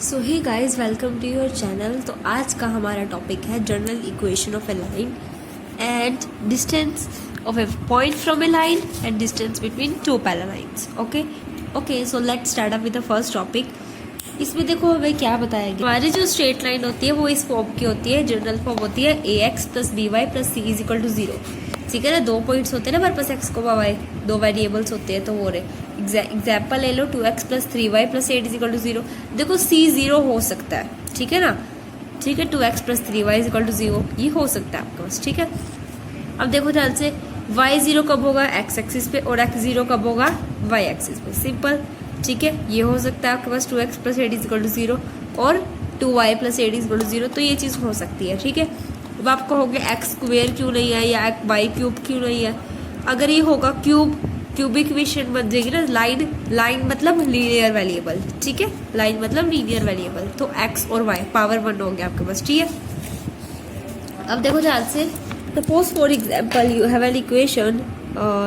So hey guys, welcome to your channel. तो आज का हमारा टॉपिक है general equation of a line and distance of a point from a line and distance between two parallel lines. Okay so let's start up with the first topic. इसमें देखो हमें क्या बताया गया। हमारी जो स्ट्रेट लाइन होती है वो इस फॉर्म की होती है। जनरल फॉर्म होती है a x plus b y plus c is equal to 0। ठीक है ना, दो पॉइंट्स होते हैं ना हमारे पास, एक्स को वाई, दो वेरिएबल्स होते हैं। तो वो रहे एग्जाम्पल ले लो 2x plus 3y plus 8 is equal to 0। देखो c 0 हो सकता है, ठीक है ना, ठीक है। 2x plus 3y is equal to 0 ये हो सकता है आपके पास, ठीक है। अब देखो ध्यान से, y 0 कब होगा x एक्सिस पे और x 0 कब होगा y एक्सिस पे। सिंपल, ठीक है। ये हो सकता है आपके पास 2x plus 8 is equal to 0 और 2y plus 8 is equal to 0। तो ये चीज़ हो सकती है, ठीक है। अब आप कहोगे एक्स स्क्वेयर क्यों नहीं है या वाई क्यूब क्यों नहीं है। अगर ये होगा क्यूबिक इक्वेशन बन जाएगी ना। लाइन मतलब लीनियर वेरिएबल, ठीक है। लाइन मतलब लीनियर वेरिएबल, तो एक्स और वाई पावर 1 हो गया आपके पास, ठीक है। अब देखो ध्यान से, suppose for example you have an equation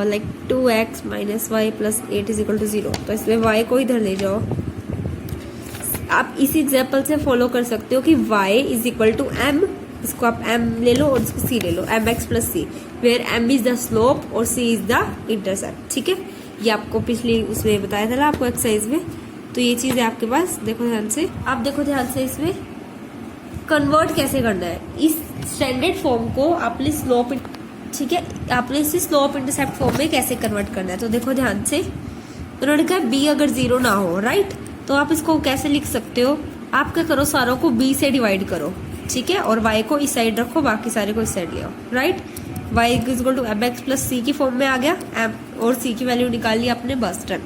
like 2x minus y plus 8 is equal to 0। तो इसमें y को इधर ले जाओ। आप इसी एग्जाम्पल से फॉलो कर सकते हो कि y is equal to m। इसको आप m ले लो और इसको c ले लो, mx plus c, where m is the slope और c इज द इंटरसेप्ट, ठीक है। ये आपको पिछली उसमें बताया था ना आपको एक्सरसाइज में। तो ये चीज है आपके पास, देखो ध्यान से। आप देखो ध्यान से, इसमें कन्वर्ट कैसे करना है। इस स्टैंडर्ड फॉर्म को आपने स्लोप, ठीक है, आपने इसे स्लोप इंटरसेप्ट फॉर्म में कैसे कन्वर्ट करना है। तो देखो ध्यान से, उन्होंने कहा b अगर 0 ना हो, राइट, तो आप इसको कैसे लिख सकते हो। आप क्या करो, सारों को b से डिवाइड करो, ठीक है, और y को इस साइड रखो, बाकी सारे को इस साइड ले आओ, right. y is equal to mx plus c की फॉर्म में आ गया, m और c की वैल्यू निकाल ली आपने, बस डन।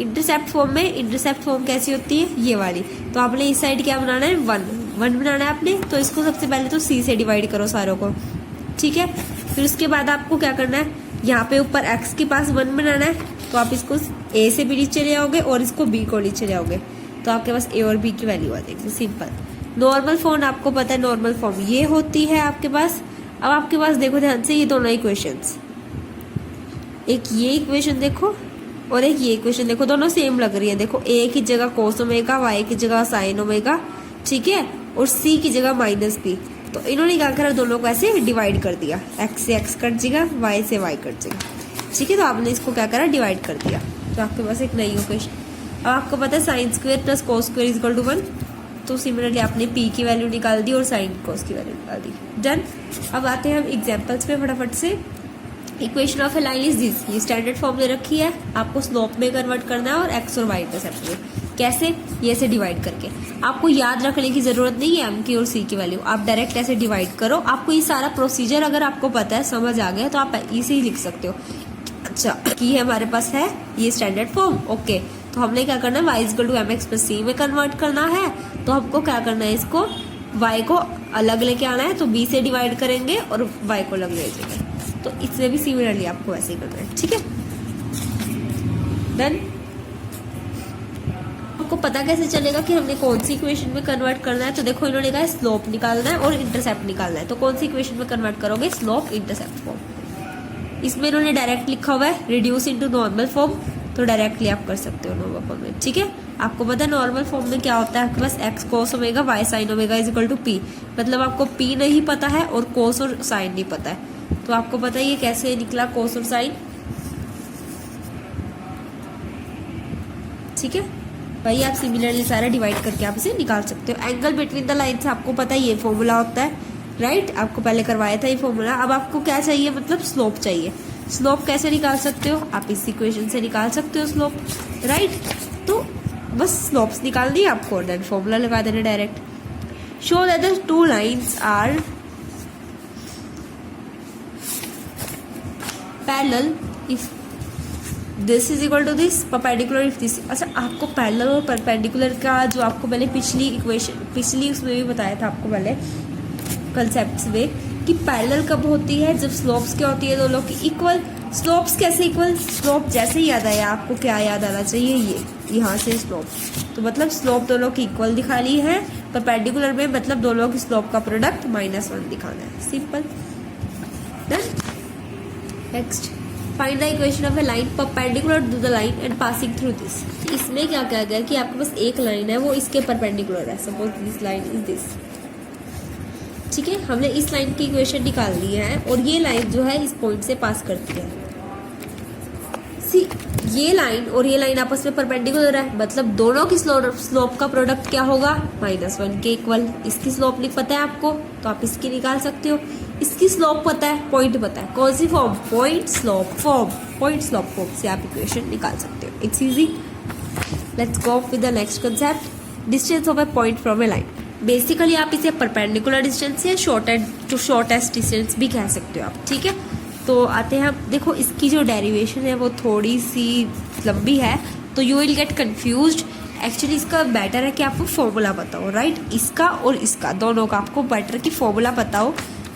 इंटरसेप्ट फॉर्म में, इंटरसेप्ट फॉर्म कैसी होती है, ये वाली। तो आपने इस साइड क्या बनाना है, 1 बनाना है आपने। तो इसको सबसे पहले तो c से डिवाइड करो सारों को, ठीक है। फिर उसके बाद आपको क्या करना है, यहाँ पे ऊपर x के पास 1 बनाना है। तो आप इसको a से भी नीचे ले आओगे और इसको b को नीचे ले आओगे, तो आपके पास a और b की वैल्यू आ जाएगी। सिंपल। नॉर्मल फॉर्म आपको पता है, नॉर्मल फॉर्म ये होती है आपके पास। अब आपके पास देखो ध्यान से, ये दोनों इक्वेशंस, एक ये इक्वेशन देखो और एक ये इक्वेशन देखो, दोनों सेम लग रही है। देखो a की जगह कोस ओमेगा, y की जगह साइन ओमेगा, ठीक है, और c की जगह माइनस b। तो इन्होंने क्या करा, दोनों को ऐसे डिवाइड कर दिया। x से x कट जाएगा, y से y कट जाएगा, ठीक है। तो आपने इसको क्या करा, डिवाइड कर दिया। तो आपके पास एक नई इक्वेशन। अब आपको पता है sine square plus cos square is equal to 1। तो सिमिलरली आपने p की वैल्यू निकाल दी और साइन कोस की वैल्यू निकाल दी, डन। अब आते हैं हम एग्जांपल्स पे फटाफट से। Equation of a line is this, ये स्टैंडर्ड फॉर्म में रखी है, आपको स्लोप में कन्वर्ट करना है और x और y इंटरसेप्ट में। कैसे, ये से डिवाइड करके। आपको याद रखने की जरूरत नहीं है m की और c की वैल्यू, आप डायरेक्ट ऐसे डिवाइड करो। आपको ये सारा प्रोसीजर अगर आपको पता है, समझ आ गया, तो आप इसे ही लिख सकते हो। अच्छा, की है हमारे पास है ये स्टैंडर्ड फॉर्म, ओके। तो हमने क्या करना है, y is equal to mx plus c में कन्वर्ट करना है। तो हमको क्या करना है, इसको y को अलग लेके आना है। तो b से डिवाइड करेंगे और y को अलग ले जाएंगे। तो इसमें भी सिमिलरली आपको वैसे ही करना है, ठीक है, डन। आपको पता कैसे चलेगा कि हमने कौन सी इक्वेशन में कन्वर्ट करना है। तो देखो इन्होंने कहा स्लोप निकालना है और इंटरसेप्ट निकालना है। तो कौन सी इक्वेशन में कन्वर्ट करोगे, स्लोप इंटरसेप्ट फॉर्म। इसमें इन्होंने डायरेक्ट लिखा हुआ है रिड्यूस इनटू नॉर्मल फॉर्म, तो डायरेक्टली आप कर सकते हो नॉर्मल फॉर्म में, ठीक है। आपको पता है नॉर्मल फॉर्म में क्या होता है, आपके पास x cos omega y sin omega is equal to p। मतलब आपको p नहीं पता है और cos और sin नहीं पता है। तो आपको पता है ये कैसे निकला, cos और sin, ठीक है। वही आप सिमिलरली सारा डिवाइड करके आप इसे निकाल सकते हो। एंगल बिटवीन द लाइन्स आपको पता है ये फॉर्मूला होता है, राइट। आपको पहले करवाया था ये फॉर्मूला। अब आपको क्या चाहिए, मतलब स्लोप चाहिए। स्लोप कैसे निकाल सकते हो, आप इस इक्वेशन से निकाल सकते हो स्लोप, राइट। तो बस स्लोप्स निकालनी है आपको, देन फॉर्मूला लगा देना direct. Show that the two lines are parallel if this is equal to this, perpendicular if this. अच्छा, आपको पैरेलल और परपेंडिकुलर का जो आपको पहले पिछली इक्वेशन, पिछली उसमें भी बताया था आपको पहले कंसेप्ट्स में, कि पैरेलल कब होती है, जब स्लोप्स क्या होती है, दोनों की इक्वल। स्लोप्स कैसे इक्वल, स्लोप जैसे ही याद आया आपको, क्या याद आना चाहिए, ये यहाँ से स्लोप। तो मतलब स्लोप दोनों की इक्वल दिखानी है। परपेंडिकुलर में मतलब दोनों की स्लोप का प्रोडक्ट -1 दिखाना है। Simple, done. Next, find the equation of a line perpendicular to the line and passing through this. इसमें क्या कहा गया कि आपके पास एक लाइन है वो इसके परपेंडिकुलर है, suppose this line is this. ठीक है, हमने इस लाइन की इक्वेशन निकाल ली है और ये लाइन जो है इस पॉइंट से पास करती है। सी ये लाइन और ये लाइन आपस में परपेंडिकुलर है, मतलब दोनों की स्लोप का प्रोडक्ट क्या होगा, -1 के इक्वल। इसकी स्लोप नहीं पता है आपको तो आप इसकी निकाल सकते हो। इसकी स्लोप पता है, पॉइंट पता है, कौन सी form, point slope form. Point slope form से आप इक्वेशन निकाल सकते हो। It's easy. Let's go with the next concept, distance of a point from a line. Basically आप इसे परपेंडिकुलर डिस्टेंस या शॉर्टेस्ट डिस्टेंस भी कह सकते हो आप। ठीक है, तो आते हैं हम, देखो इसकी जो डेरिवेशन है वो थोड़ी सी लंबी है तो you will get confused. Actually इसका बेटर है कि आपको फॉर्मूला पता हो, राइट। इसका और इसका दोनों का आपको बेटर की फॉर्मूला पता हो।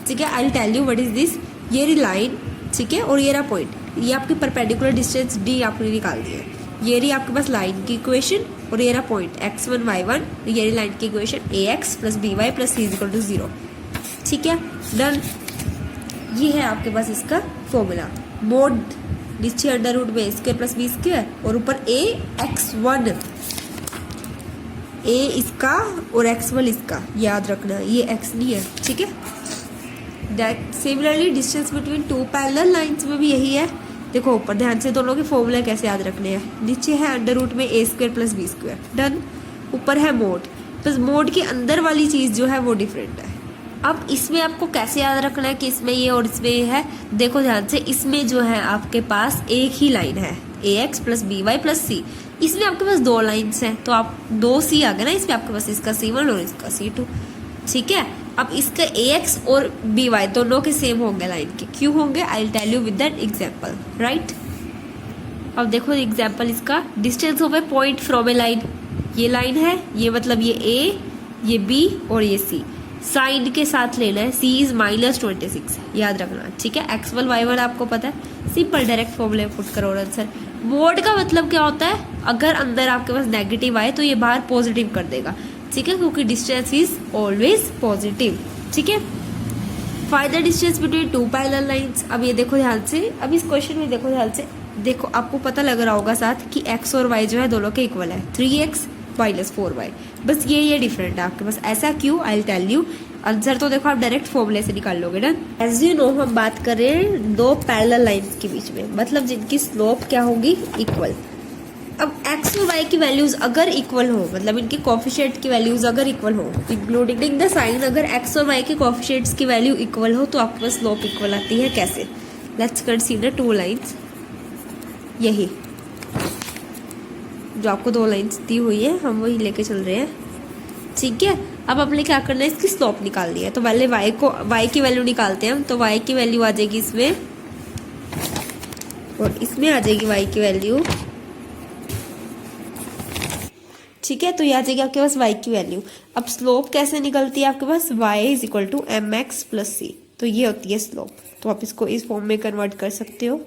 ठीक है, I will tell you what is this. ये रही लाइन, ठीक है, और ये रहा पॉइंट। ये आपकी परपेंडिकुलर डिस्टेंस डी आपने निकाल दी है। ये रही आपके पास लाइन की इक्वेशन और ये रहा पॉइंट x1 y1। ये रही लाइन की इक्वेशन ax + by + c = 0। ठीक है, डन। ये है आपके पास इसका फॉर्मूला। मोड नीचे अंडर रूट में a² + b² और ऊपर ax1, a इसका और x1 इसका, याद रखना ये x नहीं है। ठीक है, that similarly distance between two parallel lines में भी यही है। देखो ऊपर ध्यान से दोनों के फॉर्मूला कैसे याद रखने हैं। नीचे है अंडर रूट में a² + b², डन। ऊपर है मोड, बस मोड के अंदर वाली चीज़ जो है वो डिफरेंट है। अब इसमें आपको कैसे याद रखना है कि इसमें ये और इसमें ये है। देखो ध्यान से, इसमें जो है आपके पास एक ही लाइन है ax + by + c। इसमें आपके पास दो लाइन्स हैं तो आप 2 c आ गए ना इसमें, आपके पास इसका c1 और इसका c2। ठीक है, अब इसका ax और by दोनों के सेम होंगे लाइन के। क्यों होंगे, I will tell you with that example, right. अब देखो एग्जांपल इसका, distance of a point from a line. ये लाइन है, ये मतलब ये a, ये b और ये c। साइन के साथ लेना है, c इज -26, याद रखना। ठीक है, x1 y1 आपको पता है, सिंपल डायरेक्ट फॉर्मूले पुट करो और आंसर। मोड का मतलब क्या होता है, अगर अंदर आपके पास नेगेटिव आए तो ये बाहर पॉजिटिव कर देगा। ठीक है, क्योंकि डिस्टेंस इज ऑलवेज पॉजिटिव। ठीक है, find the distance between two parallel lines. अब ये देखो ध्यान से, अब इस क्वेश्चन में देखो ध्यान से, देखो आपको पता लग रहा होगा साथ कि x और y जो है दोनों के इक्वल है, 3x - 4y। बस ये डिफरेंट है आपके पास। ऐसा क्यों, I will tell you. Answer तो देखो आप डायरेक्ट फॉर्मूले से निकाल लोगे ना। एज यू नो हम बात कर रहे हैं दो पैरेलल लाइंस के बीच में, मतलब जिनकी स्लोप क्या होगी, इक्वल। अब x और y की वैल्यूज अगर इक्वल हो, मतलब इनके कोफिशिएंट की वैल्यूज अगर इक्वल हो, इंक्लूडिंग द साइन, अगर x और y के कोफिशिएंट्स की वैल्यू इक्वल हो तो आपके पास स्लोप इक्वल आती है। कैसे, लेट्स कंसीडर 2 लाइंस। यही जो आपको 2 लाइंस दी हुई है हम वही लेके चल रहे हैं। ठीक है, अब हमने क्या करना है, इसकी स्लोप निकालनी है। तो पहले y की वैल्यू निकालते हैं हम। तो y की वैल्यू आ जाएगी इसमें और इसमें आ जाएगी y की वैल्यू। ठीक है, तो ये आ जाएगी आपके पास y की वैल्यू। अब स्लोप कैसे निकलती है आपके पास, y = mx + c। तो ये होती है स्लोप। तो आप इसको इस फॉर्म में कन्वर्ट कर सकते हो।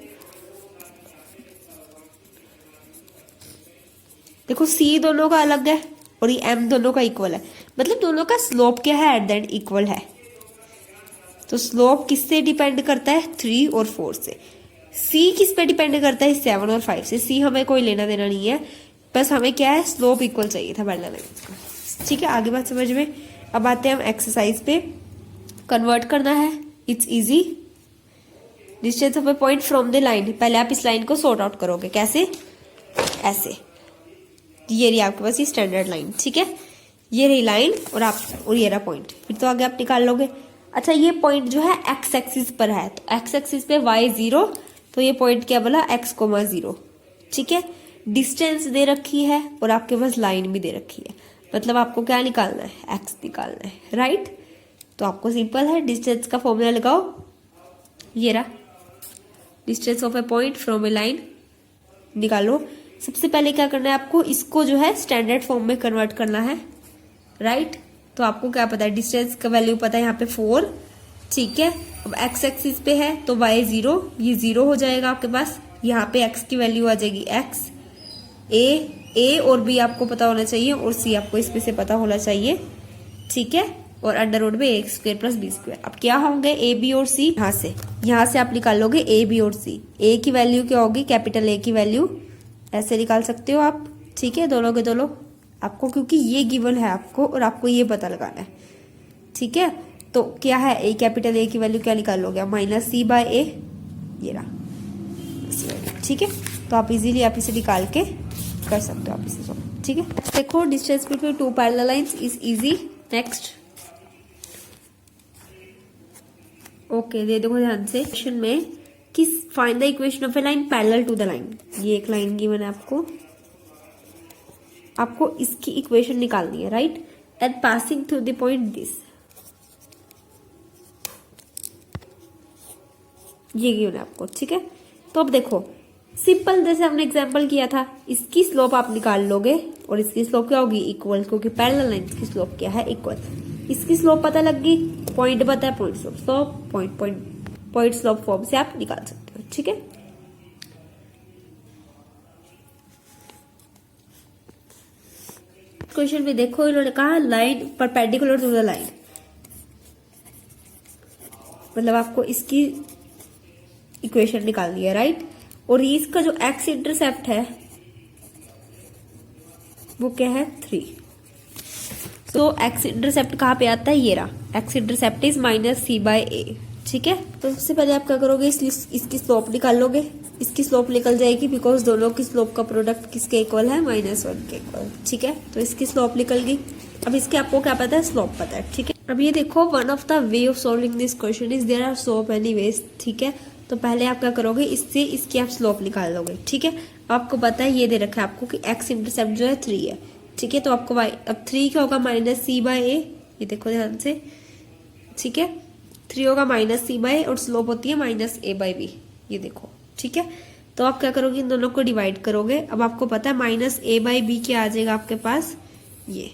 देखो c दोनों का अलग है और ये m दोनों का इक्वल है, मतलब दोनों का स्लोप क्या है, एट द एंड इक्वल है। तो स्लोप किससे डिपेंड करता है, 3 और 4 से। c किस पे डिपेंड करता है, 7 और 5 से। c हमें कोई लेना देना नहीं है, बस हमें क्या है, स्लोप इक्वल चाहिए था पैरेलल लाइंस का। ठीक है, आगे बात समझ में। अब आते हैं हम एक्सरसाइज पे, कन्वर्ट करना है। It's easy. Distance of a point from the line. पहले आप इस लाइन को सॉर्ट आउट करोगे, कैसे, ऐसे। ये रही आपके पास ये स्टैंडर्ड लाइन। ठीक है, ये रही लाइन और ये रहा पॉइंट। फिर तो आगे आप निकाल लोगे। अच्छा, ये पॉइंट जो है x एक्सिस पर है, तो x एक्सिस पे y 0, तो ये पॉइंट क्या बोला, x, 0। ठीक है, डिस्टेंस दे रखी है और आपके पास लाइन भी दे रखी है, मतलब आपको क्या निकालना है, x निकालना है, राइट। तो आपको सिंपल है, डिस्टेंस का फॉर्मूला लगाओ। ये रहा distance of a point from a line, निकालो। सबसे पहले क्या करना है आपको, इसको जो है स्टैंडर्ड फॉर्म में कन्वर्ट करना है, राइट। तो आपको क्या पता है, डिस्टेंस का वैल्यू पता है यहाँ पे 4। ठीक है, अब x एक्सिस पे है तो y 0, ये 0 हो जाएगा आपके पास। यहाँ पे x की वैल्यू आ जाएगी x। a और b आपको पता होना चाहिए और c आपको इसमें से पता होना चाहिए। ठीक है, और अंडर रूट में x square plus b square. अब क्या होंगे ए बी और सी, यहाँ से आप निकाल लोगे ए बी और सी। ए की वैल्यू क्या होगी, कैपिटल ए की वैल्यू ऐसे निकाल सकते हो आप, ठीक है, दोनों के दोनों आपको, क्योंकि ये गिवन है आपको और आपको ये पता लगाना है, ठीक है। तो क्या है, ए कैपिटल ए की वैल्यू क्या निकाल लोगे आप, माइनस सी बाय ए, ये रहा, ठीक है। तो आप इजीली आप इसे निकाल के कर सकते हो आप इसे सॉल्व, ठीक है। देखो distance between two parallel lines is easy. Next okay, दे देखो ध्यान से क्वेश्चन में कि find the equation of a line parallel to the line. ये एक लाइन गिवन है आपको इसकी इक्वेशन निकालनी है, right, and passing through the point this, ये गिवन है आपको, ठीक है। तो अब देखो सिंपल, जैसे हमने एग्जांपल किया था, इसकी स्लोप आप निकाल लोगे और इसकी स्लोप क्या होगी, इक्वल, क्योंकि पैरेलल लाइंस की स्लोप क्या है, इक्वल। इसकी स्लोप पता लग गई, पॉइंट पता है, point slope, slope point slope form से आप निकाल सकते हो, ठीक है। क्वेश्चन में देखो इन्होंने कहा line perpendicular to the line, मतलब आपको इसकी इक्वेशन निकालनी है, राइट। और इसका जो एक्स इंटरसेप्ट है वो क्या है, 3। तो एक्स इंटरसेप्ट कहाँ पे आता है, ये रहा, x intercept is minus c by a, ठीक है। तो सबसे पहले आप क्या करोगे, इसकी स्लोप निकाल लोगे। इसकी स्लोप निकल जाएगी बिकॉज दोनों की स्लोप का प्रोडक्ट किसके इक्वल है, -1 के इक्वल, ठीक है। तो इसकी स्लोप निकल गई। अब इसके आपको क्या पता है, स्लोप पता है, ठीक है। अब ये देखो one of the way of solving this question is there are so many ways, ठीक है। तो पहले आप क्या करोगे, इससे इसकी आप स्लोप निकाल लोगे, ठीक है। आपको पता है ये दे रखा है आपको कि एक्स इंटरसेप्ट जो है 3 है, ठीक है। तो आपको अब 3 क्या होगा, माइनस सी बाय ए, ये देखो ध्यान से, ठीक है। 3 होगा माइनस सी बाय, और स्लोप होती है माइनस ए बाय बी, ये देखो, ठीक है। तो आप क्या करोगे, इन दोनों को डिवाइड करोगे। अब आपको पता है माइनस ए बाय बी क्या आ जाएगा आपके पास, ये,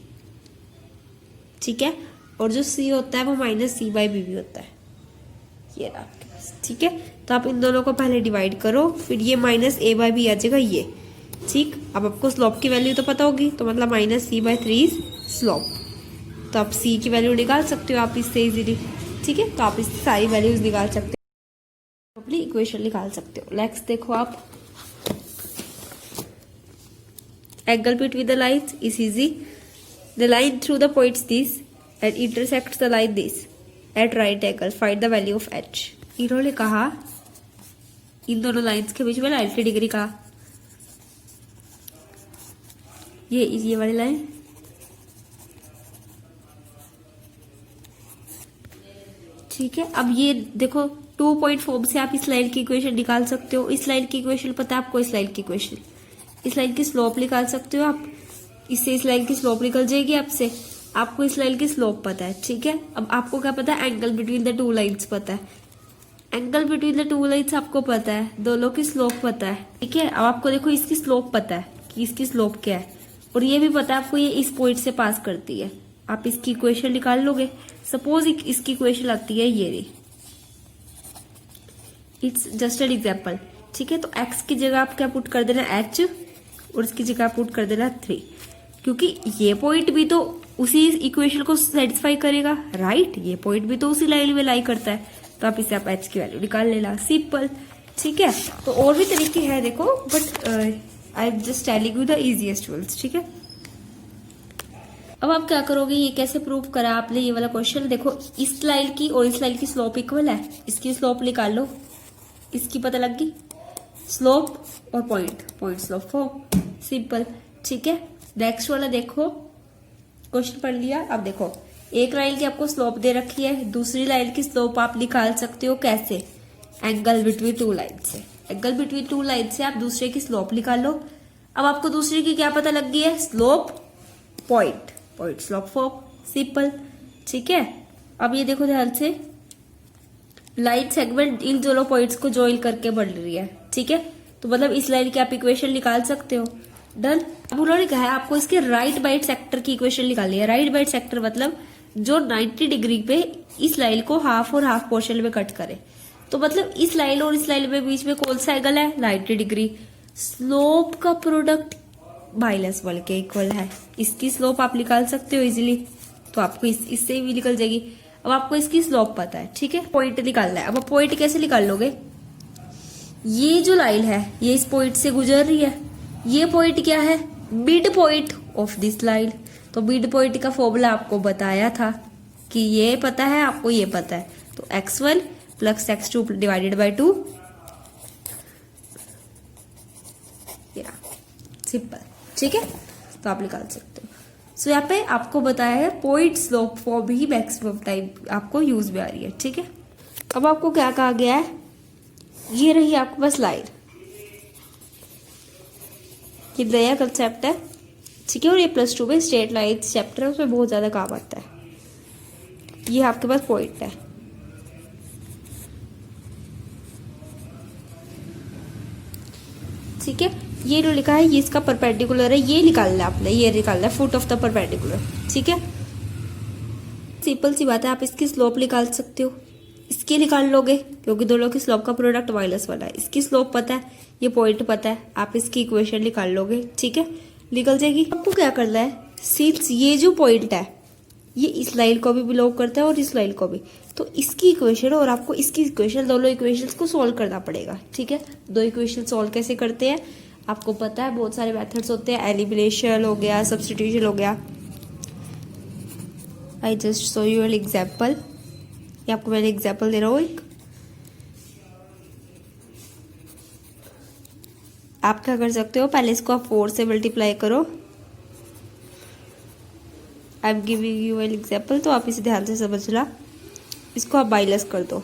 ठीक है। और जो सी होता है वो माइनस सी बाय बी भी होता है, ये रहा आपके पास, ठीक है। तो आप इन दोनों को पहले डिवाइड करो, फिर ये माइनस ए बाय बी आ जाएगा, ये, ठीक। अब आपको स्लोप की वैल्यू तो पता होगी, तो मतलब माइनस सी बाय 3 स्लोप। तो आप सी की वैल्यू निकाल सकते हो आप इससे इजीली, ठीक है। तो आप इससे सारी वैल्यूज निकाल सकते हो, अपनी इक्वेशन निकाल सकते हो। नेक्स्ट देखो आप, angle between the lines is easy. The line through the points this and intersects the line this eight right angle, find the value of H. इन्होंने कहा इन दोनों लाइन्स के बीच में 90 डिग्री का, ये वाली लाइन, ठीक है। अब ये देखो 2 पॉइंट फॉर्म से आप इस लाइन की इक्वेशन निकाल सकते हो। इस लाइन की इक्वेशन पता है आपको, इस लाइन की इक्वेशन, इस लाइन की स्लोप निकाल सकते हो आप, इससे इस लाइन की स्लोप निकल जाएगी आपसे। आपको इस लाइन की स्लोप पता है, ठीक है। अब आपको क्या पता है, एंगल बिटवीन द 2 लाइन्स पता है, एंगल बिटवीन द 2 लाइन्स आपको पता है, दोनों की स्लोप पता है, ठीक है। अब आपको देखो इसकी स्लोप पता है कि इसकी स्लोप क्या है, और ये भी पता है आपको ये इस पॉइंट से पास करती है। आप इसकी इक्वेशन निकाल लोगे। सपोज इसकी इक्वेशन आती है ये रही, इट्स जस्ट एन एग्जाम्पल, ठीक है। तो x की जगह आप क्या पुट कर देना, h, और इसकी जगह पुट कर देना 3, क्योंकि ये पॉइंट भी तो उसी इक्वेशन को सेटिस्फाई करेगा, राइट। ये पॉइंट भी तो उसी लाइन में लाई करता है, तो आप इसे आप h की वैल्यू निकाल लेना, सिंपल, ठीक है। तो और भी तरीके हैं देखो, but I am just telling you the easiest ones, ठीक है। अब आप क्या करोगे, ये कैसे प्रूव करा आपने, ये वाला क्वेश्चन देखो, इस लाइन की और इस लाइन की स्लोप इक्वल है, इसकी स्लोप निकाल लो, इसकी पता लग गई, स्लोप और पॉइंट स्लोप फॉर्म, सिंपल, ठीक है। नेक्स्ट वाला देखो, क्वेश्चन पढ़ लिया। अब देखो एक लाइन की आपको स्लोप दे रखी है, दूसरी लाइन की स्लोप आप निकाल सकते हो कैसे, एंगल बिटवीन 2 लाइन से। एंगल बिटवीन 2 लाइन से आप दूसरे की स्लोप निकाल लो। अब आपको दूसरे की क्या पता लग गई है, slope point slope form, simple, ठीक है। अब ये देखो ध्यान से, लाइन सेगमेंट इन दोनों पॉइंट्स को ज्वाइन करके बढ़ रही है, ठीक है। तो मतलब इस लाइन की आप इक्वेशन निकाल सकते हो, डन। अब उन्होंने कहा है आपको इसके राइट बाइट सेक्टर की इक्वेशन निकालनी है। राइट बाइट सेक्टर मतलब जो 90 डिग्री पे इस लाइन को हाफ और हाफ पोर्शन में कट करे। तो मतलब इस लाइन और इस लाइन में बीच में कौन सा एंगल है, 90 डिग्री। स्लोप का प्रोडक्ट -1 के इक्वल है, इसकी स्लोप आप निकाल सकते हो इजीली, तो आपको इससे भी निकल जाएगी। अब आपको इसकी स्लोप पता है, ठीक है, पॉइंट निकालना है। अब आप पॉइंट कैसे निकाल लोगे, ये जो लाइन है ये इस पॉइंट से गुजर रही है, ये पॉइंट क्या है, mid point of this line. तो मिड पॉइंट का फॉर्मूला आपको बताया था कि ये पता है, आपको ये पता है, तो x1 plus x2 divided by 2, simple, ठीक है, तो आप निकाल सकते हो। सो यहाँ पे आपको बताया है पॉइंट स्लोप फॉर्म ही मैक्सिमम टाइम आपको यूज में आ रही है, ठीक है। अब आपको क्या कहा गया है, ये रही आपके पास लाइन, ये नया कंसेप्ट है, ठीक है, और ये +2 में स्ट्रेट लाइन चैप्टर है, उसमें बहुत ज्यादा काम आता है। ये आपके पास पॉइंट है, ठीक है, ये जो लिखा है ये इसका परपेंडिकुलर है, ये निकालना है आपने, ये निकालना है फुट ऑफ द परपेंडिकुलर, ठीक है। सिंपल सी बात है, आप इसकी स्लोप निकाल सकते हो, इसकी निकाल लोगे क्योंकि दोनों की स्लोप का प्रोडक्ट -1 है। इसकी स्लोप पता है, ये पॉइंट पता है, आप इसकी इक्वेशन निकाल लोगे, ठीक है, निकल जाएगी। आपको क्या करना है, सिंस ये जो पॉइंट है ये इस लाइन को भी बिलोंग करता है और इस लाइन को भी, तो इसकी इक्वेशन और आपको इसकी इक्वेशन, दोनों इक्वेशंस को सॉल्व करना पड़ेगा, ठीक है। दो इक्वेशन सॉल्व कैसे करते हैं आपको पता है, बहुत सारे मेथड्स होते हैं, एलिमिनेशन हो गया, सब्स्टिट्यूशन हो गया। I just show you an example, ये आपको मैंने एग्जाम्पल दे रहा हूँ एक। आप क्या कर सकते हो, पहले इसको आप 4 से मल्टीप्लाई करो। I am giving you an example, तो आप इसे ध्यान से समझना। इसको आप माइनस कर दो,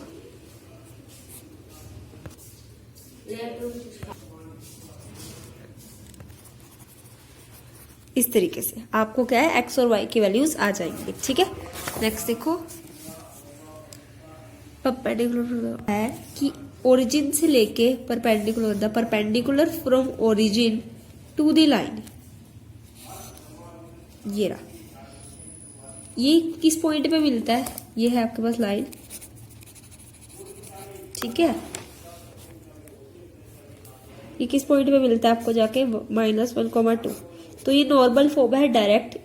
इस तरीके से आपको क्या है, x और y की वैल्यूज आ जाएंगी, ठीक है। नेक्स्ट देखो, परपेंडिकुलर है कि ओरिजिन से लेके perpendicular, the perpendicular from origin to the line, ये रहा, ये किस पॉइंट पे मिलता है, ये है आपके पास लाइन, ठीक है। ये किस पॉइंट पे मिलता है आपको जाके, -1,2, तो ये नॉर्मल फॉर्म है डायरेक्ट,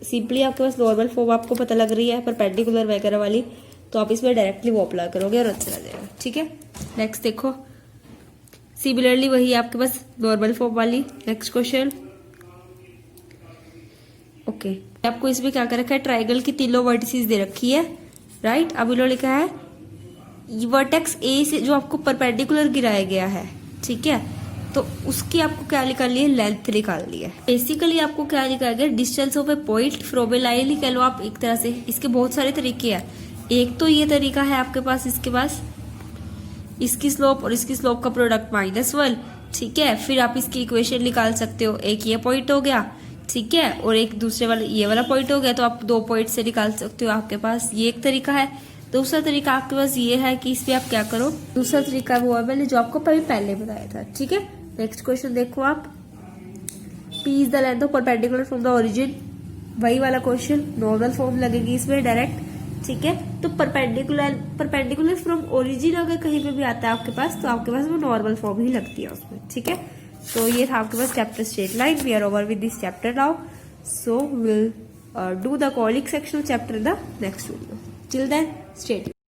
सिंपली आपके पास नॉर्मल फॉर्म आपको पता लग रही है परपेंडिकुलर वगैरह वाली, तो आप इसमें डायरेक्टली वो अप्लाई करोगे और अच्छा लग जाएगा, ठीक है। नेक्स्ट देखो, सिमिलरली वही आपके पास नॉर्मल फॉर्म वाली। नेक्स्ट क्वेश्चन, ओके, आपको इसमें क्या कर रखा है, ट्राइंगल की तीनों वर्टिसेस दे रखी है, राइट। अब इन्होंने लिखा है वर्टेक्स ए से जो आपको परपेंडिकुलर गिराया गया है, ठीक है, तो उसकी आपको क्या निकालनी है, लेंथ निकालनी है। बेसिकली आपको क्या निकाला गया, distance of a point from a line ही कह लो आप एक तरह से। इसके बहुत सारे तरीके हैं, एक तो ये तरीका है आपके पास, इसके पास इसकी स्लोप और इसकी स्लोप का प्रोडक्ट -1, ठीक है। फिर आप इसकी इक्वेशन निकाल सकते हो, एक ये पॉइंट हो गया, ठीक है, और एक दूसरे वाला ये वाला पॉइंट हो गया, तो आप 2 पॉइंट से निकाल सकते हो। आपके पास ये एक तरीका है। दूसरा तरीका आपके पास ये है कि इस पे आप क्या करो, दूसरा तरीका वो है मैंने जो आपको पहले बताया था, ठीक है। नेक्स्ट क्वेश्चन देखो आप, P is the length of perpendicular from the origin, वही वाला क्वेश्चन, नॉर्मल फॉर्म लगेगी इसमें डायरेक्ट, ठीक है। तो परपेंडिकुलर फ्रॉम ओरिजिन अगर कहीं पे भी आता है आपके पास, तो आपके पास वो नॉर्मल फॉर्म ही लगती है उसमें, ठीक है। तो ये था आपके पास chapter straight line. We are over with this chapter now, so will do the conic sectional chapter in the next video. Till then stay tuned.